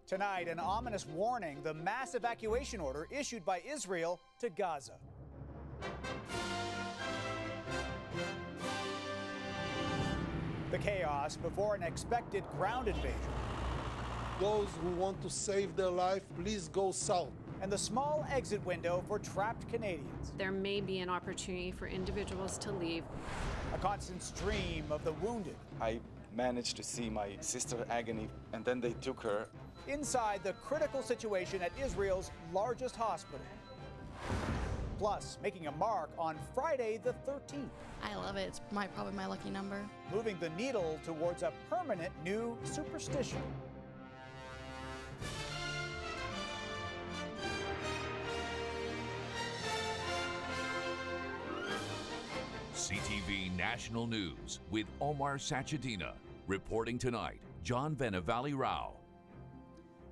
Tonight, an ominous warning, the mass evacuation order issued by Israel to Gaza. The chaos before an expected ground invasion. Those who want to save their life, please go south. And the small exit window for trapped Canadians. There may be an opportunity for individuals to leave. A constant stream of the wounded. I managed to see my sister agony, and then they took her. Inside the critical situation at Israel's largest hospital. Plus, making a mark on Friday the 13th. I love it. It's probably my lucky number. Moving the needle towards a permanent new superstition. CTV National News with Omar Sachedina. Reporting tonight, John Venevali Rao.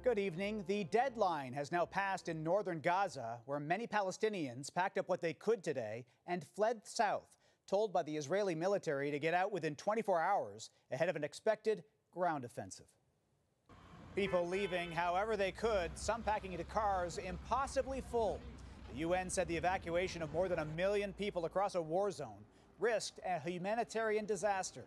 Good evening. The deadline has now passed in northern Gaza, where many Palestinians packed up what they could today and fled south, told by the Israeli military to get out within 24 hours ahead of an expected ground offensive. People leaving however they could, some packing into cars impossibly full. The UN said the evacuation of more than 1 million people across a war zone risked a humanitarian disaster.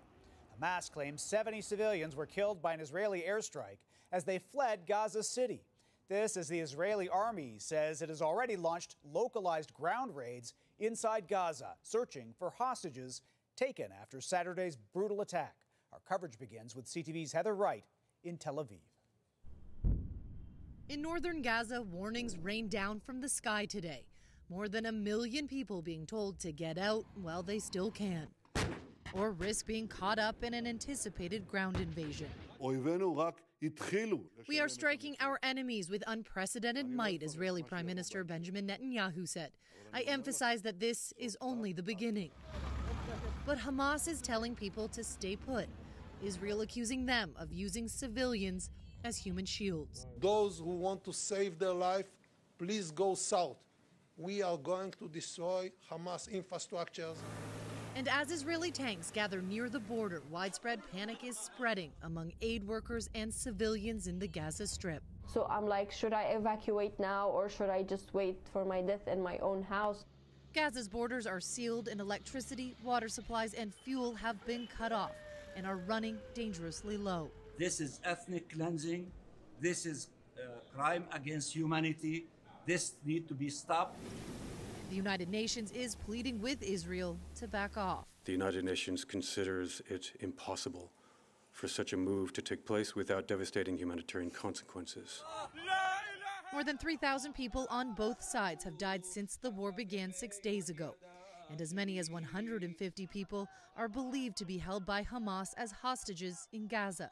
Hamas claims 70 civilians were killed by an Israeli airstrike as they fled Gaza City. This as the Israeli army says it has already launched localized ground raids inside Gaza, searching for hostages taken after Saturday's brutal attack. Our coverage begins with CTV's Heather Wright in Tel Aviv. In northern Gaza, warnings rained down from the sky today. More than 1 million people being told to get out while they still can, or risk being caught up in an anticipated ground invasion. We are striking our enemies with unprecedented might, Israeli Prime Minister Benjamin Netanyahu said. I emphasize that this is only the beginning. But Hamas is telling people to stay put, Israel accusing them of using civilians as human shields. Those who want to save their life, please go south. We are going to destroy Hamas infrastructures. And as Israeli tanks gather near the border, widespread panic is spreading among aid workers and civilians in the Gaza Strip. So I'm like, should I evacuate now or should I just wait for my death in my own house? Gaza's borders are sealed and electricity, water supplies and fuel have been cut off and are running dangerously low. This is ethnic cleansing. This is crime against humanity. This needs to be stopped. The United Nations is pleading with Israel to back off. The United Nations considers it impossible for such a move to take place without devastating humanitarian consequences. More than 3,000 people on both sides have died since the war began 6 days ago. And as many as 150 people are believed to be held by Hamas as hostages in Gaza.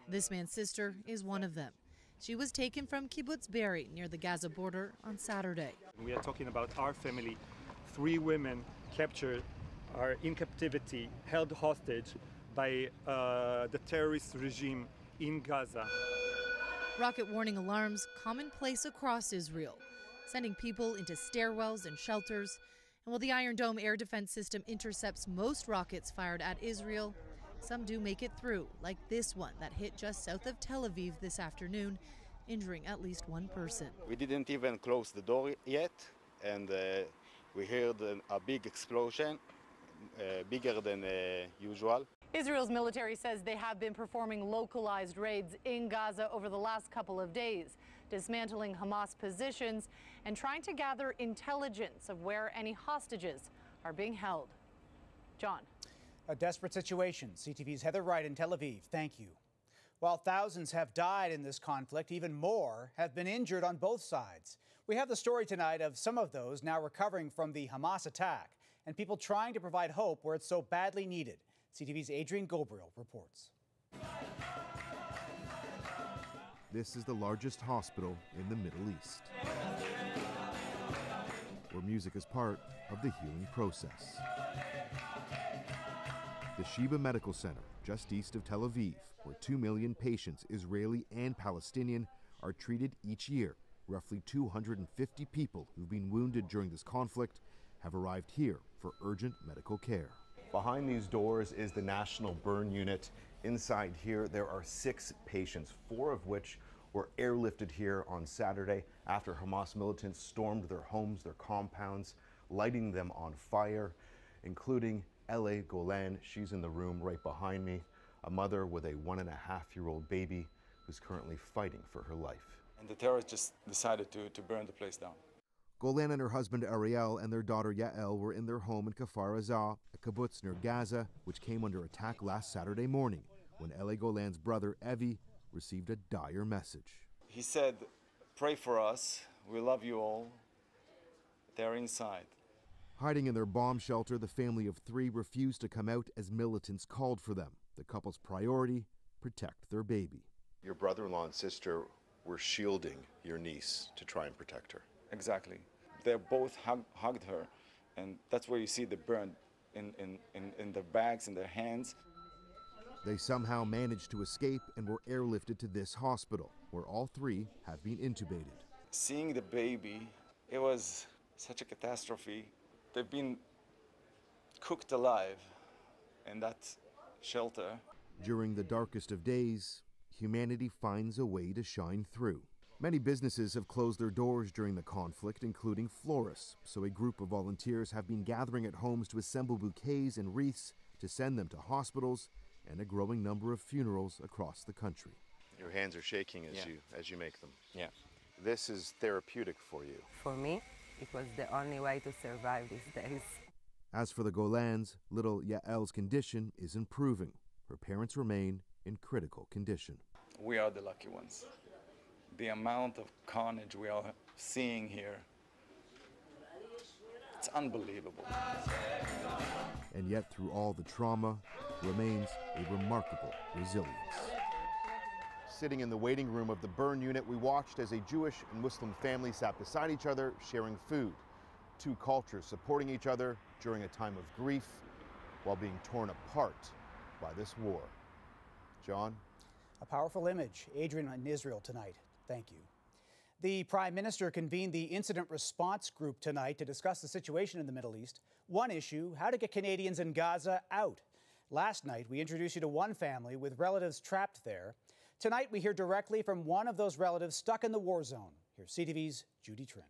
This man's sister is one of them. She was taken from Kibbutz Be'eri near the Gaza border on Saturday. We are talking about our family. 3 women captured, are in captivity, held hostage by the terrorist regime in Gaza. Rocket warning alarms commonplace across Israel, sending people into stairwells and shelters. And while the Iron Dome air defense system intercepts most rockets fired at Israel, some do make it through, like this one that hit just south of Tel Aviv this afternoon, injuring at least 1 person. We didn't even close the door yet, and we heard a big explosion, bigger than usual. Israel's military says they have been performing localized raids in Gaza over the last couple of days, dismantling Hamas positions and trying to gather intelligence of where any hostages are being held. John. A desperate situation. CTV's Heather Wright in Tel Aviv. Thank you. While thousands have died in this conflict, even more have been injured on both sides. We have the story tonight of some of those now recovering from the Hamas attack and people trying to provide hope where it's so badly needed. CTV's Adrian Gobriel reports. This is the largest hospital in the Middle East, where music is part of the healing process. The Sheba Medical Center, just east of Tel Aviv, where 2 million patients, Israeli and Palestinian, are treated each year. Roughly 250 people who've been wounded during this conflict have arrived here for urgent medical care. Behind these doors is the National Burn Unit. Inside here, there are 6 patients, 4 of which were airlifted here on Saturday after Hamas militants stormed their homes, their compounds, lighting them on fire, including Ella Golan. She's in the room right behind me, a mother with a 1.5-year-old baby who's currently fighting for her life. And the terrorists just decided to burn the place down. Golan and her husband Ariel and their daughter Yael were in their home in Kfar Aza, a kibbutz near Gaza, which came under attack last Saturday morning when Ella Golan's brother Evi received a dire message. He said, "Pray for us. We love you all." They're inside. Hiding in their bomb shelter, the family of 3 refused to come out as militants called for them. The couple's priority, protect their baby. Your brother-in-law and sister were shielding your niece to try and protect her. Exactly. They both hugged her, and that's where you see the burn in their backs, in their hands. They somehow managed to escape and were airlifted to this hospital, where all 3 have been intubated. Seeing the baby, it was such a catastrophe. They've been cooked alive in that shelter. During the darkest of days, humanity finds a way to shine through. Many businesses have closed their doors during the conflict, including florists, so a group of volunteers have been gathering at homes to assemble bouquets and wreaths to send them to hospitals and a growing number of funerals across the country. Your hands are shaking as you make them. Yeah. This is therapeutic for you. For me, it was the only way to survive these days. As for the Golans, little Yael's condition is improving. Her parents remain in critical condition. We are the lucky ones. The amount of carnage we are seeing here, it's unbelievable. And yet, through all the trauma, remains a remarkable resilience. Sitting in the waiting room of the burn unit, we watched as a Jewish and Muslim family sat beside each other, sharing food. 2 cultures supporting each other during a time of grief while being torn apart by this war. John? A powerful image. Adrian in Israel tonight. Thank you. The Prime Minister convened the Incident Response Group tonight to discuss the situation in the Middle East. One issue, how to get Canadians in Gaza out. Last night, we introduced you to one family with relatives trapped there. Tonight, we hear directly from one of those relatives stuck in the war zone. Here's CTV's Judy Trin.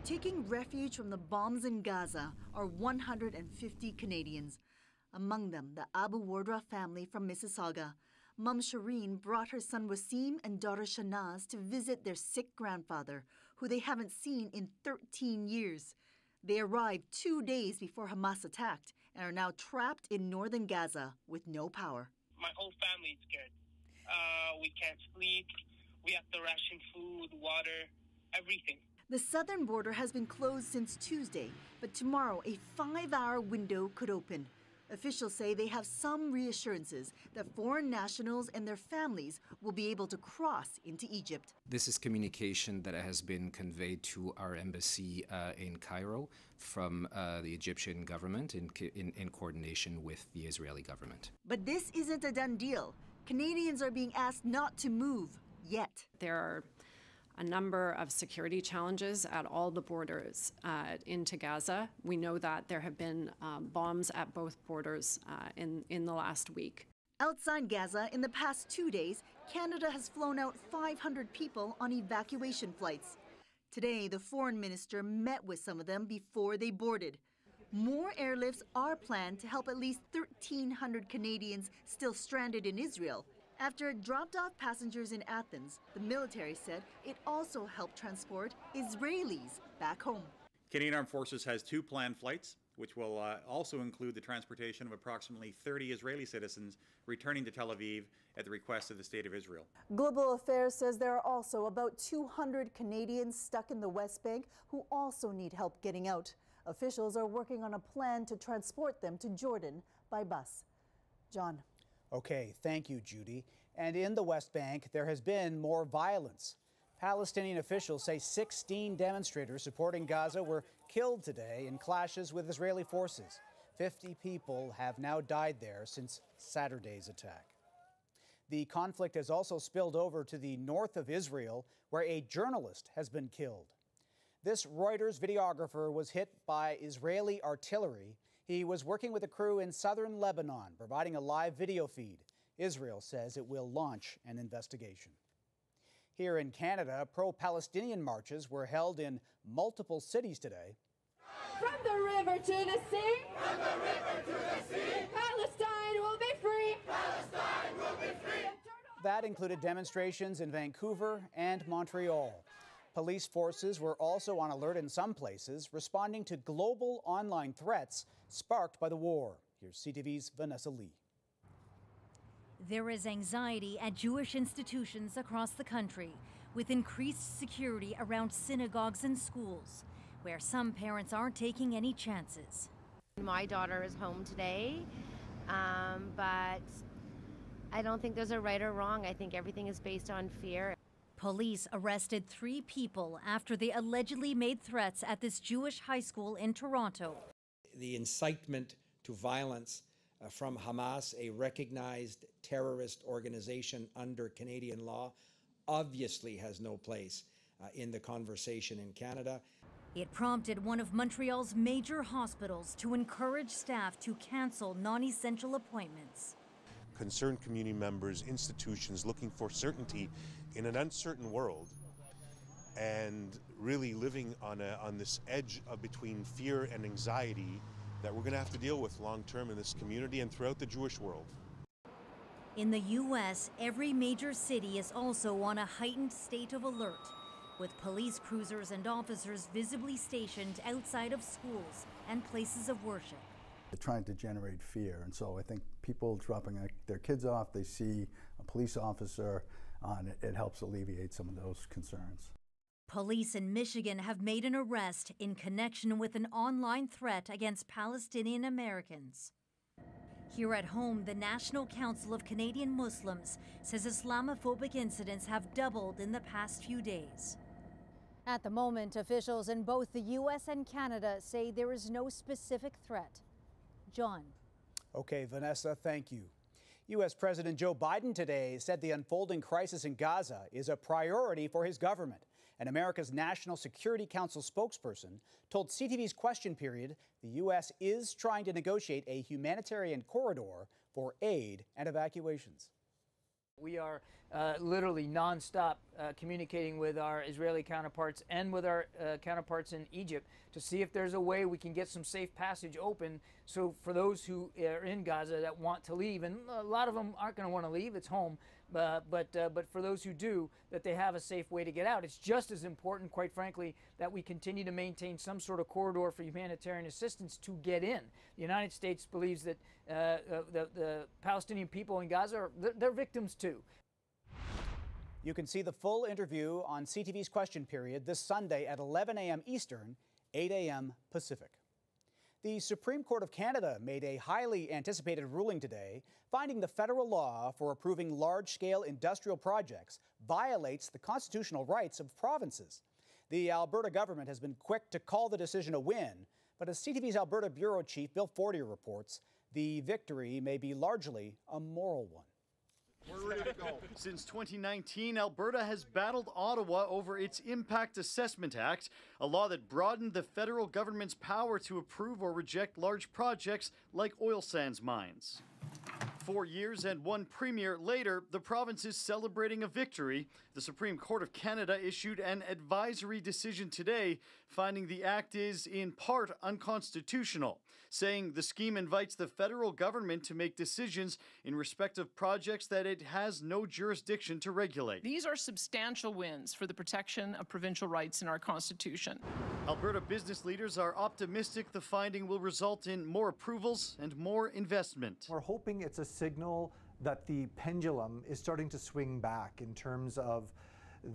Taking refuge from the bombs in Gaza are 150 Canadians. Among them, the Abu Wardra family from Mississauga. Mum Shireen brought her son Wasim and daughter Shanaz to visit their sick grandfather, who they haven't seen in 13 years. They arrived 2 days before Hamas attacked and are now trapped in northern Gaza with no power. My whole family is scared. We can't sleep. We have to ration food, water, everything. The southern border has been closed since Tuesday, but tomorrow a 5-hour window could open. Officials say they have some reassurances that foreign nationals and their families will be able to cross into Egypt. This is communication that has been conveyed to our embassy in Cairo from the Egyptian government in coordination with the Israeli government. But this isn't a done deal. Canadians are being asked not to move yet. There are a number of security challenges at all the borders into Gaza. We know that there have been bombs at both borders in the last week. Outside Gaza, in the past 2 days, Canada has flown out 500 people on evacuation flights. Today, the foreign minister met with some of them before they boarded. More airlifts are planned to help at least 1,300 Canadians still stranded in Israel. After it dropped off passengers in Athens, the military said it also helped transport Israelis back home. Canadian Armed Forces has 2 planned flights, which will also include the transportation of approximately 30 Israeli citizens returning to Tel Aviv at the request of the State of Israel. Global Affairs says there are also about 200 Canadians stuck in the West Bank who also need help getting out. Officials are working on a plan to transport them to Jordan by bus. John. Okay, thank you, Judy. And in the West Bank, there has been more violence. Palestinian officials say 16 demonstrators supporting Gaza were killed today in clashes with Israeli forces. 50 people have now died there since Saturday's attack. The conflict has also spilled over to the north of Israel, where a journalist has been killed. This Reuters videographer was hit by Israeli artillery. He was working with a crew in southern Lebanon, providing a live video feed. Israel says it will launch an investigation. Here in Canada, pro-Palestinian marches were held in multiple cities today. From the river to the sea, from the river to the sea, Palestine will be free. Palestine will be free. That included demonstrations in Vancouver and Montreal. Police forces were also on alert in some places, responding to global online threats sparked by the war. Here's CTV's Vanessa Lee. There is anxiety at Jewish institutions across the country, with increased security around synagogues and schools, where some parents aren't taking any chances. My daughter is home today, but I don't think there's a right or wrong. I think everything is based on fear. Police arrested 3 people after they allegedly made threats at this Jewish high school in Toronto. The incitement to violence from Hamas, a recognized terrorist organization under Canadian law, obviously has no place in the conversation in Canada. It prompted one of Montreal's major hospitals to encourage staff to cancel non-essential appointments. Concerned community members, institutions looking for certainty in an uncertain world, and really living on this edge between fear and anxiety that we're going to have to deal with long term in this community and throughout the Jewish world. In the U.S., every major city is also on a heightened state of alert, with police cruisers and officers visibly stationed outside of schools and places of worship. They're trying to generate fear, and so I think people dropping their kids off, they see a police officer, and it helps alleviate some of those concerns. Police in Michigan have made an arrest in connection with an online threat against Palestinian Americans. Here at home, the National Council of Canadian Muslims says Islamophobic incidents have doubled in the past few days. At the moment, officials in both the U.S. and Canada say there is no specific threat. John. Okay, Vanessa, thank you. U.S. President Joe Biden today said the unfolding crisis in Gaza is a priority for his government. And America's National Security Council spokesperson told CTV's Question Period the U.S. is trying to negotiate a humanitarian corridor for aid and evacuations. We are literally nonstop communicating with our Israeli counterparts and with our counterparts in Egypt to see if there's a way we can get some safe passage open. So for those who are in Gaza that want to leave, and a lot of them aren't going to want to leave, it's home, but for those who do, that they have a safe way to get out. It's just as important, quite frankly, that we continue to maintain some sort of corridor for humanitarian assistance to get in. The United States believes that the Palestinian people in Gaza, they're victims too. You can see the full interview on CTV's Question Period this Sunday at 11 a.m. Eastern, 8 a.m. Pacific. The Supreme Court of Canada made a highly anticipated ruling today, finding the federal law for approving large-scale industrial projects violates the constitutional rights of provinces. The Alberta government has been quick to call the decision a win, but as CTV's Alberta Bureau Chief Bill Fortier reports, the victory may be largely a moral one. We're ready to go. Since 2019, Alberta has battled Ottawa over its Impact Assessment Act, a law that broadened the federal government's power to approve or reject large projects like oil sands mines. 4 years and one premier later, the province is celebrating a victory. The Supreme Court of Canada issued an advisory decision today, finding the act is, in part, unconstitutional, saying the scheme invites the federal government to make decisions in respect of projects that it has no jurisdiction to regulate. These are substantial wins for the protection of provincial rights in our Constitution. Alberta business leaders are optimistic the finding will result in more approvals and more investment. We're hoping it's a signal that the pendulum is starting to swing back in terms of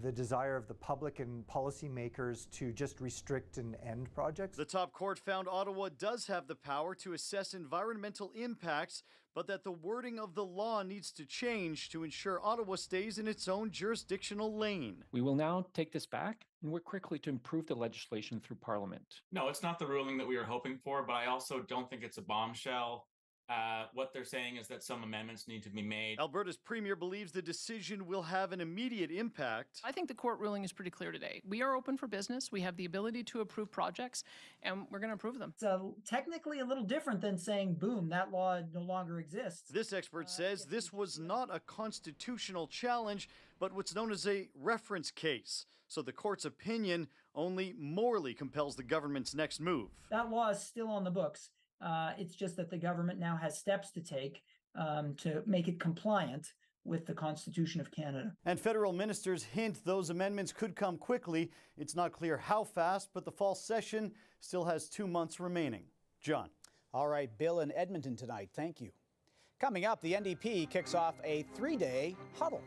the desire of the public and policymakers to just restrict and end projects. The top court found Ottawa does have the power to assess environmental impacts, but that the wording of the law needs to change to ensure Ottawa stays in its own jurisdictional lane. We will now take this back and work quickly to improve the legislation through Parliament. No, it's not the ruling that we were hoping for, but I also don't think it's a bombshell. What they're saying is that some amendments need to be made. Alberta's premier believes the decision will have an immediate impact. I think the court ruling is pretty clear today. We are open for business. We have the ability to approve projects, and we're going to approve them. So technically a little different than saying, boom, that law no longer exists. This expert says this was not a constitutional challenge, but what's known as a reference case. So the court's opinion only morally compels the government's next move. That law is still on the books. It's just that the government now has steps to take to make it compliant with the Constitution of Canada. And federal ministers hint those amendments could come quickly. It's not clear how fast, but the fall session still has 2 months remaining. John. All right, Bill in Edmonton tonight. Thank you. Coming up, the NDP kicks off a 3-day huddle.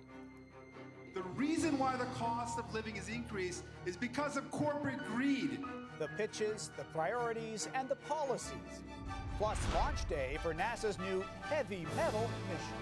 The reason why the cost of living has increased is because of corporate greed. The pitches, the priorities, and the policies. Plus launch day for NASA's new heavy metal mission.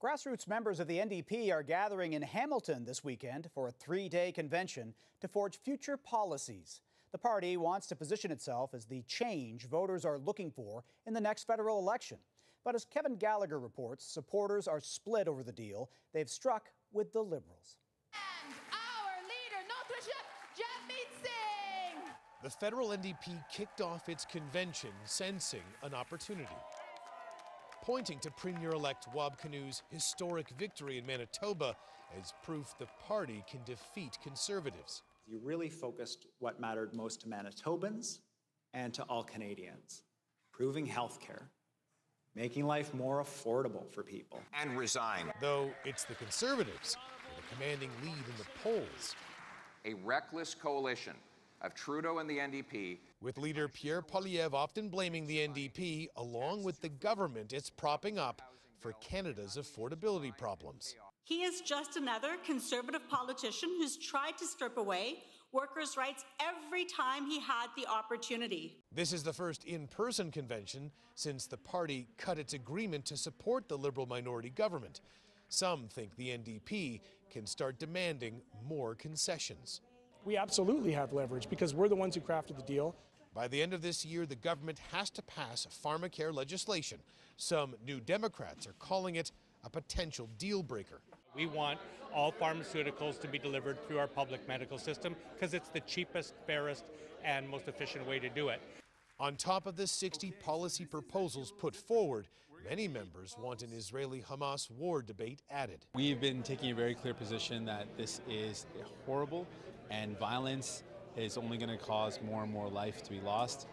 Grassroots members of the NDP are gathering in Hamilton this weekend for a 3-day convention to forge future policies. The party wants to position itself as the change voters are looking for in the next federal election. But as Kevin Gallagher reports, supporters are split over the deal they've struck with the Liberals. And our leader, Notre Jammeet Singh! The federal NDP kicked off its convention sensing an opportunity. Pointing to Premier-elect Wab Kinu's historic victory in Manitoba as proof the party can defeat Conservatives. You really focused what mattered most to Manitobans and to all Canadians. Improving health care, making life more affordable for people. And resign. Though it's the Conservatives with a commanding lead in the polls. A reckless coalition of Trudeau and the NDP. With leader Pierre Poilievre often blaming the NDP, along with the government it's propping up for Canada's affordability problems. He is just another Conservative politician who's tried to strip away workers' rights every time he had the opportunity. This is the first in-person convention since the party cut its agreement to support the Liberal minority government. Some think the NDP can start demanding more concessions. We absolutely have leverage because we're the ones who crafted the deal. By the end of this year, the government has to pass pharmacare legislation. Some New Democrats are calling it a potential deal breaker. We want all pharmaceuticals to be delivered through our public medical system because it's the cheapest, fairest, and most efficient way to do it. On top of the 60 policy proposals put forward, many members want an Israeli-Hamas war debate added. We've been taking a very clear position that this is horrible and violence is only going to cause more and more life to be lost.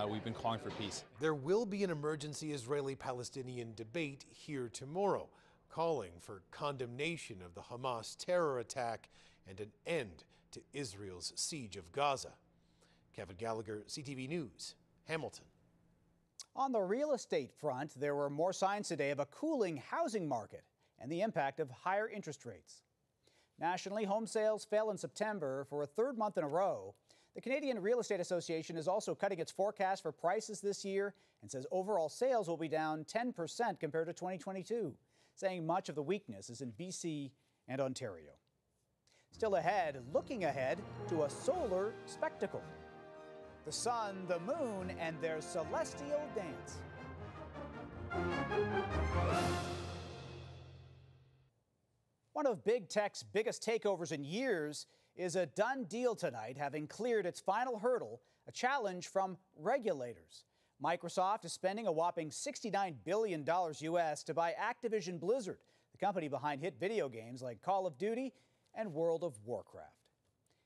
We've been calling for peace. There will be an emergency Israeli-Palestinian debate here tomorrow, calling for condemnation of the Hamas terror attack and an end to Israel's siege of Gaza. Kevin Gallagher, CTV News, Hamilton. On the real estate front, there were more signs today of a cooling housing market and the impact of higher interest rates. Nationally, home sales fell in September for a third month in a row. The Canadian Real Estate Association is also cutting its forecast for prices this year and says overall sales will be down 10% compared to 2022, saying much of the weakness is in BC and Ontario. Still ahead, looking ahead to a solar spectacle. The sun, the moon, and their celestial dance. One of big tech's biggest takeovers in years is a done deal tonight, having cleared its final hurdle, a challenge from regulators. Microsoft is spending a whopping $69 billion US to buy Activision Blizzard, the company behind hit video games like Call of Duty and World of Warcraft.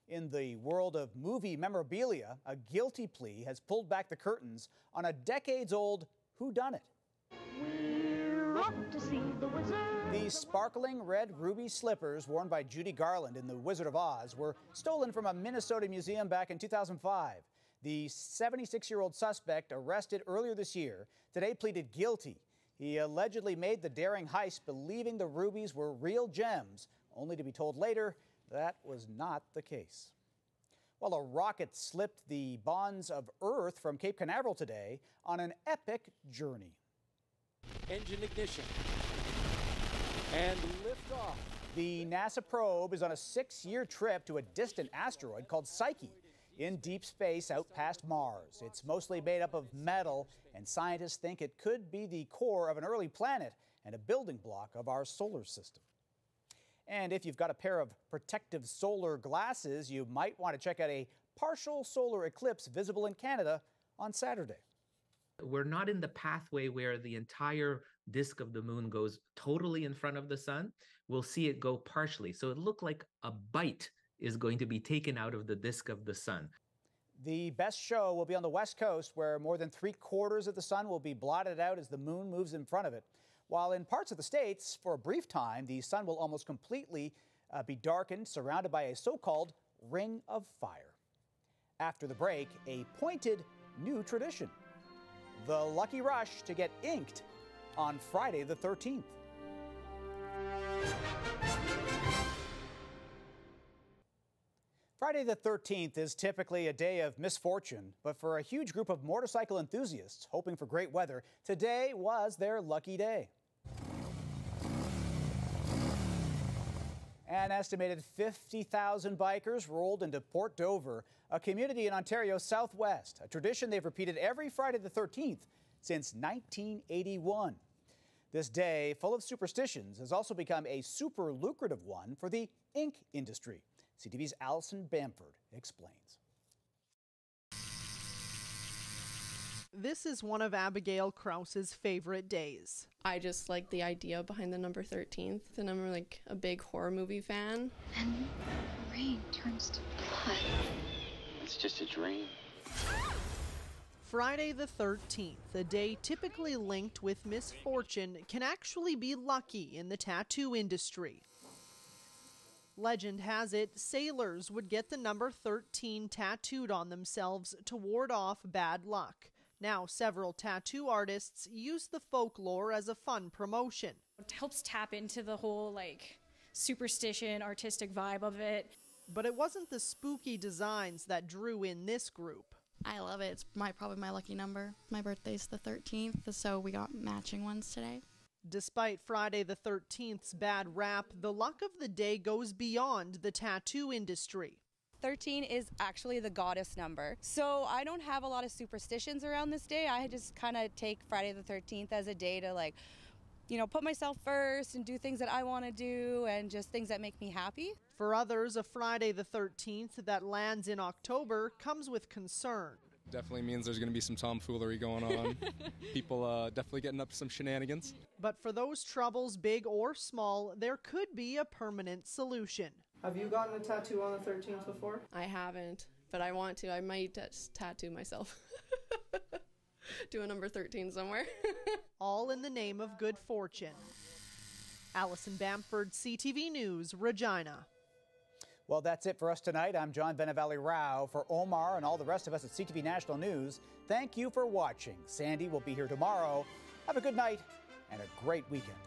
In the world of movie memorabilia, a guilty plea has pulled back the curtains on a decades-old whodunit. We're off to see the wizard. These sparkling red ruby slippers worn by Judy Garland in The Wizard of Oz were stolen from a Minnesota museum back in 2005. The 76-year-old suspect, arrested earlier this year, today pleaded guilty. He allegedly made the daring heist believing the rubies were real gems, only to be told later that was not the case. Well, a rocket slipped the bonds of Earth from Cape Canaveral today on an epic journey. Engine ignition and lift off. The NASA probe is on a 6-year trip to a distant asteroid called Psyche in deep space out past Mars. It's mostly made up of metal, and scientists think it could be the core of an early planet and a building block of our solar system. And if you've got a pair of protective solar glasses, you might want to check out a partial solar eclipse visible in Canada on Saturday. We're not in the pathway where the entire disk of the moon goes totally in front of the sun. We'll see it go partially. So it looked like a bite is going to be taken out of the disk of the sun. The best show will be on the West Coast, where more than 3/4 of the sun will be blotted out as the moon moves in front of it. While in parts of the States, for a brief time, the sun will almost completely be darkened, surrounded by a so-called ring of fire. After the break, a pointed new tradition: the lucky rush to get inked on Friday the 13th. Friday the 13th is typically a day of misfortune, but for a huge group of motorcycle enthusiasts hoping for great weather, today was their lucky day. An estimated 50,000 bikers rolled into Port Dover, a community in Ontario's southwest, a tradition they've repeated every Friday the 13th since 1981. This day, full of superstitions, has also become a super lucrative one for the ink industry. CTV's Alison Bamford explains. This is one of Abigail Krause's favorite days. I just like the idea behind the number 13th, and I'm like a big horror movie fan. And rain turns to blood. It's just a dream. Friday the 13th, a day typically linked with misfortune, can actually be lucky in the tattoo industry. Legend has it, sailors would get the number 13 tattooed on themselves to ward off bad luck. Now, several tattoo artists use the folklore as a fun promotion. It helps tap into the whole, superstition, artistic vibe of it. But it wasn't the spooky designs that drew in this group. I love it. It's probably my lucky number. My birthday's the 13th, so we got matching ones today. Despite Friday the 13th's bad rap, the luck of the day goes beyond the tattoo industry. 13 is actually the goddess number. So I don't have a lot of superstitions around this day. I just kind of take Friday the 13th as a day to put myself first and do things that I want to do and just things that make me happy. For others, a Friday the 13th that lands in October comes with concern. Definitely means there's going to be some tomfoolery going on. People definitely getting up to some shenanigans. But for those troubles, big or small, there could be a permanent solution. Have you gotten a tattoo on the 13th before? I haven't, but I want to. I might just tattoo myself. Do a number 13 somewhere. All in the name of good fortune. Alison Bamford, CTV News, Regina. Well, that's it for us tonight. I'm John Benavalli Rao. For Omar and all the rest of us at CTV National News, thank you for watching. Sandy will be here tomorrow. Have a good night and a great weekend.